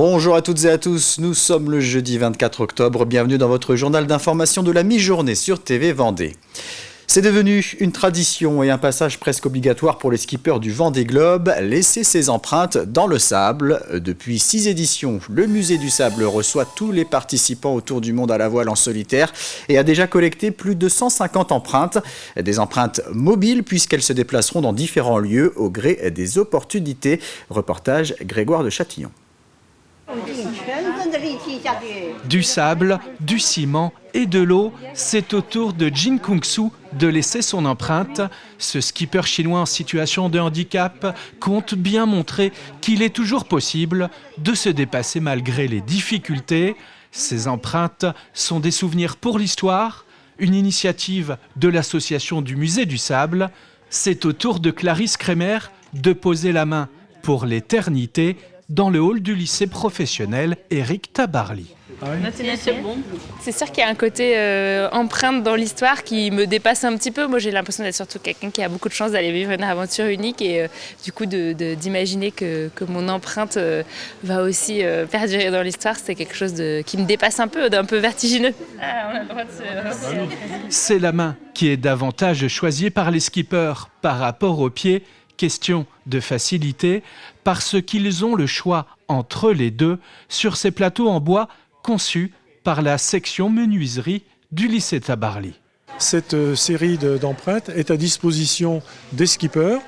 Bonjour à toutes et à tous, nous sommes le jeudi 24 octobre, bienvenue dans votre journal d'information de la mi-journée sur TV Vendée. C'est devenu une tradition et un passage presque obligatoire pour les skippers du Vendée Globe, laisser ses empreintes dans le sable. Depuis 6 éditions, le musée du sable reçoit tous les participants autour du monde à la voile en solitaire et a déjà collecté plus de 150 empreintes. Des empreintes mobiles puisqu'elles se déplaceront dans différents lieux au gré des opportunités. Reportage Grégoire de Châtillon. Du sable, du ciment et de l'eau, c'est au tour de Jin Kung-soo de laisser son empreinte. Ce skipper chinois en situation de handicap compte bien montrer qu'il est toujours possible de se dépasser malgré les difficultés. Ces empreintes sont des souvenirs pour l'histoire, une initiative de l'association du musée du sable. C'est au tour de Clarisse Kremer de poser la main pour l'éternité dans le hall du lycée professionnel Éric Tabarly. C'est sûr qu'il y a un côté empreinte dans l'histoire qui me dépasse un petit peu. Moi, j'ai l'impression d'être surtout quelqu'un qui a beaucoup de chance d'aller vivre une aventure unique et du coup d'imaginer que mon empreinte va aussi perdurer dans l'histoire, c'est quelque chose qui me dépasse un peu, d'un peu vertigineux. On a le droit de C'est la main qui est davantage choisie par les skippers par rapport aux pieds. Question de facilité, parce qu'ils ont le choix entre les deux sur ces plateaux en bois conçus par la section menuiserie du lycée Tabarly. Cette série d'empreintes est à disposition des skippers.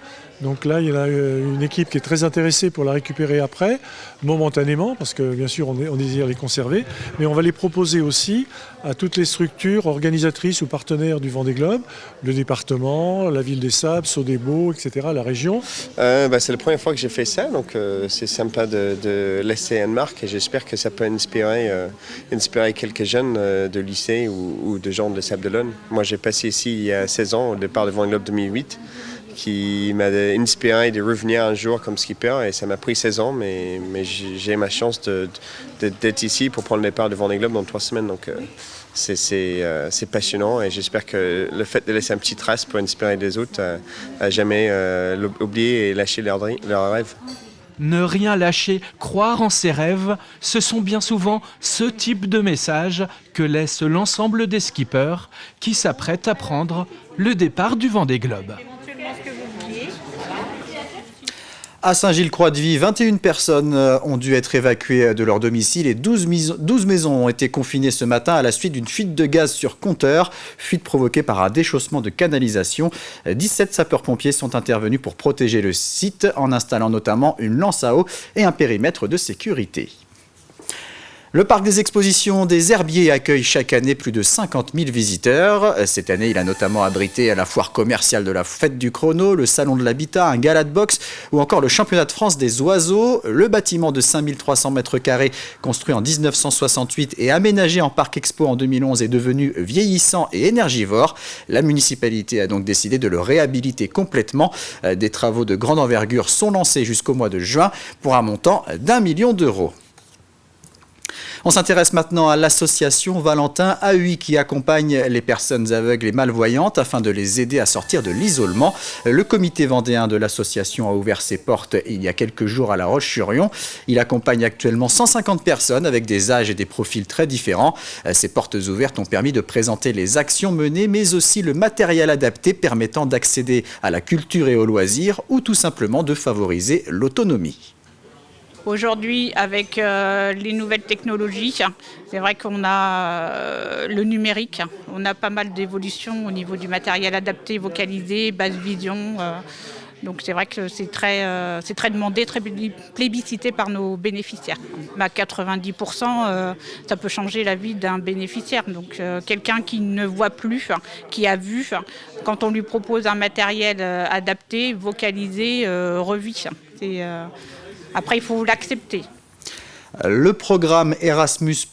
Donc là, il y a une équipe qui est très intéressée pour la récupérer après, momentanément, parce que bien sûr, on désire les conserver. Mais on va les proposer aussi à toutes les structures organisatrices ou partenaires du Vendée Globe, le département, la ville des Sables, Sodebo, etc., la région. C'est la première fois que j'ai fait ça, donc c'est sympa de laisser une marque et j'espère que ça peut inspirer quelques jeunes de lycée ou de gens de Sables-d'Olonne. Moi, j'ai passé ici il y a 16 ans, au départ du Vendée Globe 2008. Qui m'a inspiré de revenir un jour comme skipper et ça m'a pris 16 ans mais j'ai ma chance d'être ici pour prendre le départ de Vendée Globe dans 3 semaines donc c'est passionnant et j'espère que le fait de laisser un petit trace pour inspirer les autres à jamais oublier et lâcher leurs rêves. Ne rien lâcher, croire en ses rêves, ce sont bien souvent ce type de messages que laisse l'ensemble des skippers qui s'apprêtent à prendre le départ du Vendée Globe. À Saint-Gilles-Croix-de-Vie, 21 personnes ont dû être évacuées de leur domicile et 12 maisons ont été confinées ce matin à la suite d'une fuite de gaz sur compteur, fuite provoquée par un déchaussement de canalisation. 17 sapeurs-pompiers sont intervenus pour protéger le site en installant notamment une lance à eau et un périmètre de sécurité. Le parc des expositions des Herbiers accueille chaque année plus de 50 000 visiteurs. Cette année, il a notamment abrité la foire commerciale de la fête du chrono, le salon de l'habitat, un gala de boxe ou encore le championnat de France des oiseaux. Le bâtiment de 5300 mètres carrés, construit en 1968 et aménagé en parc expo en 2011, est devenu vieillissant et énergivore. La municipalité a donc décidé de le réhabiliter complètement. Des travaux de grande envergure sont lancés jusqu'au mois de juin pour un montant d'1 million d'euros. On s'intéresse maintenant à l'association Valentin AUI qui accompagne les personnes aveugles et malvoyantes afin de les aider à sortir de l'isolement. Le comité vendéen de l'association a ouvert ses portes il y a quelques jours à La Roche-sur-Yon. Il accompagne actuellement 150 personnes avec des âges et des profils très différents. Ces portes ouvertes ont permis de présenter les actions menées mais aussi le matériel adapté permettant d'accéder à la culture et aux loisirs ou tout simplement de favoriser l'autonomie. Aujourd'hui, avec les nouvelles technologies, c'est vrai qu'on a le numérique, on a pas mal d'évolutions au niveau du matériel adapté, vocalisé, basse vision. Donc c'est vrai que c'est très demandé, très plébiscité par nos bénéficiaires. À 90%, ça peut changer la vie d'un bénéficiaire. Donc quelqu'un qui ne voit plus, qui a vu, quand on lui propose un matériel adapté, vocalisé, revit. Après, il faut l'accepter. Le programme Erasmus+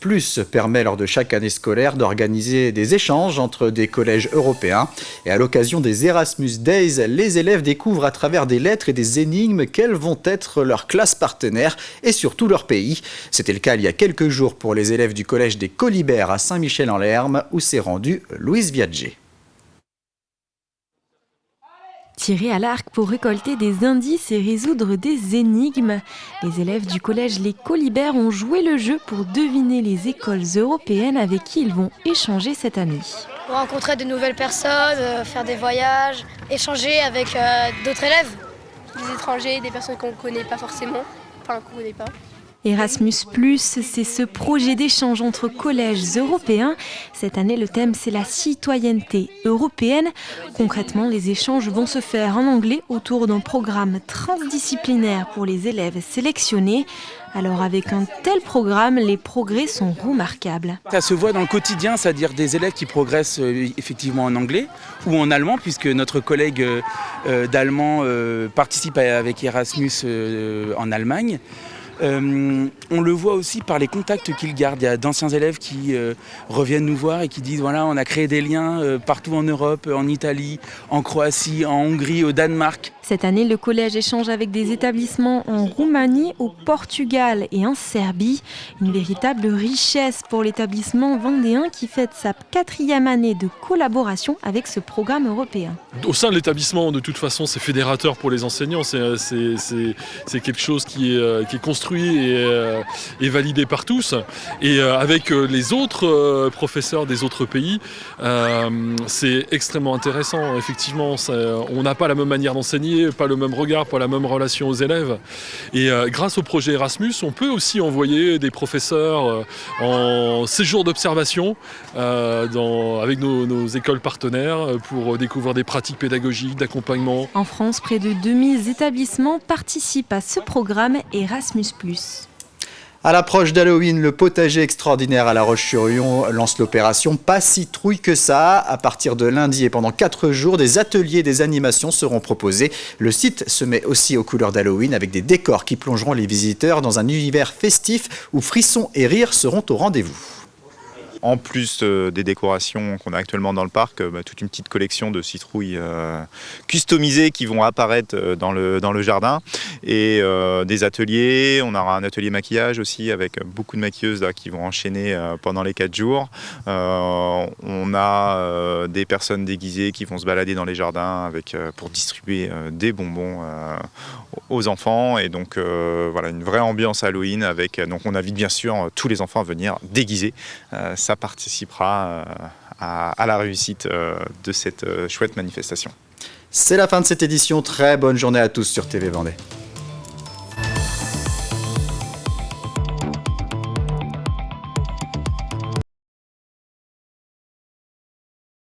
permet lors de chaque année scolaire d'organiser des échanges entre des collèges européens. Et à l'occasion des Erasmus Days, les élèves découvrent à travers des lettres et des énigmes quelles vont être leurs classes partenaires et surtout leur pays. C'était le cas il y a quelques jours pour les élèves du collège des Colibert à Saint-Michel-en-Lerme où s'est rendue Louise Viadger. Tirer à l'arc pour récolter des indices et résoudre des énigmes. Les élèves du collège Les Colibert ont joué le jeu pour deviner les écoles européennes avec qui ils vont échanger cette année. Pour rencontrer de nouvelles personnes, faire des voyages, échanger avec d'autres élèves. Des étrangers, des personnes qu'on ne connaît pas forcément, enfin qu'on ne connaît pas. Erasmus+, c'est ce projet d'échange entre collèges européens. Cette année, le thème, c'est la citoyenneté européenne. Concrètement, les échanges vont se faire en anglais autour d'un programme transdisciplinaire pour les élèves sélectionnés. Alors avec un tel programme, les progrès sont remarquables. Ça se voit dans le quotidien, c'est-à-dire des élèves qui progressent effectivement en anglais ou en allemand, puisque notre collègue d'allemand participe avec Erasmus en Allemagne. On le voit aussi par les contacts qu'ils gardent. Il y a d'anciens élèves qui reviennent nous voir et qui disent voilà, on a créé des liens partout en Europe, en Italie, en Croatie, en Hongrie, au Danemark. Cette année, le collège échange avec des établissements en Roumanie, au Portugal et en Serbie. Une véritable richesse pour l'établissement vendéen qui fête sa 4e année de collaboration avec ce programme européen. Au sein de l'établissement, de toute façon, c'est fédérateur pour les enseignants. C'est quelque chose qui est construit et validé par tous. Et avec les autres professeurs des autres pays, c'est extrêmement intéressant. Effectivement, on n'a pas la même manière d'enseigner, pas le même regard, pas la même relation aux élèves. Et grâce au projet Erasmus, on peut aussi envoyer des professeurs en séjour d'observation avec nos écoles partenaires pour découvrir des pratiques pédagogiques, d'accompagnement. En France, près de 2000 établissements participent à ce programme Erasmus+. À l'approche d'Halloween, le potager extraordinaire à La Roche-sur-Yon lance l'opération Pas citrouille que ça. À partir de lundi et pendant 4 jours, des ateliers et des animations seront proposés. Le site se met aussi aux couleurs d'Halloween avec des décors qui plongeront les visiteurs dans un univers festif où frissons et rires seront au rendez-vous. En plus des décorations qu'on a actuellement dans le parc, toute une petite collection de citrouilles customisées qui vont apparaître dans le jardin. Et des ateliers, on aura un atelier maquillage aussi avec beaucoup de maquilleuses là, qui vont enchaîner pendant les 4 jours. On a des personnes déguisées qui vont se balader dans les jardins pour distribuer des bonbons aux enfants. Et donc voilà, une vraie ambiance Halloween. Donc on invite bien sûr tous les enfants à venir déguisés. Ça participera à la réussite de cette chouette manifestation. C'est la fin de cette édition. Très bonne journée à tous sur TV Vendée.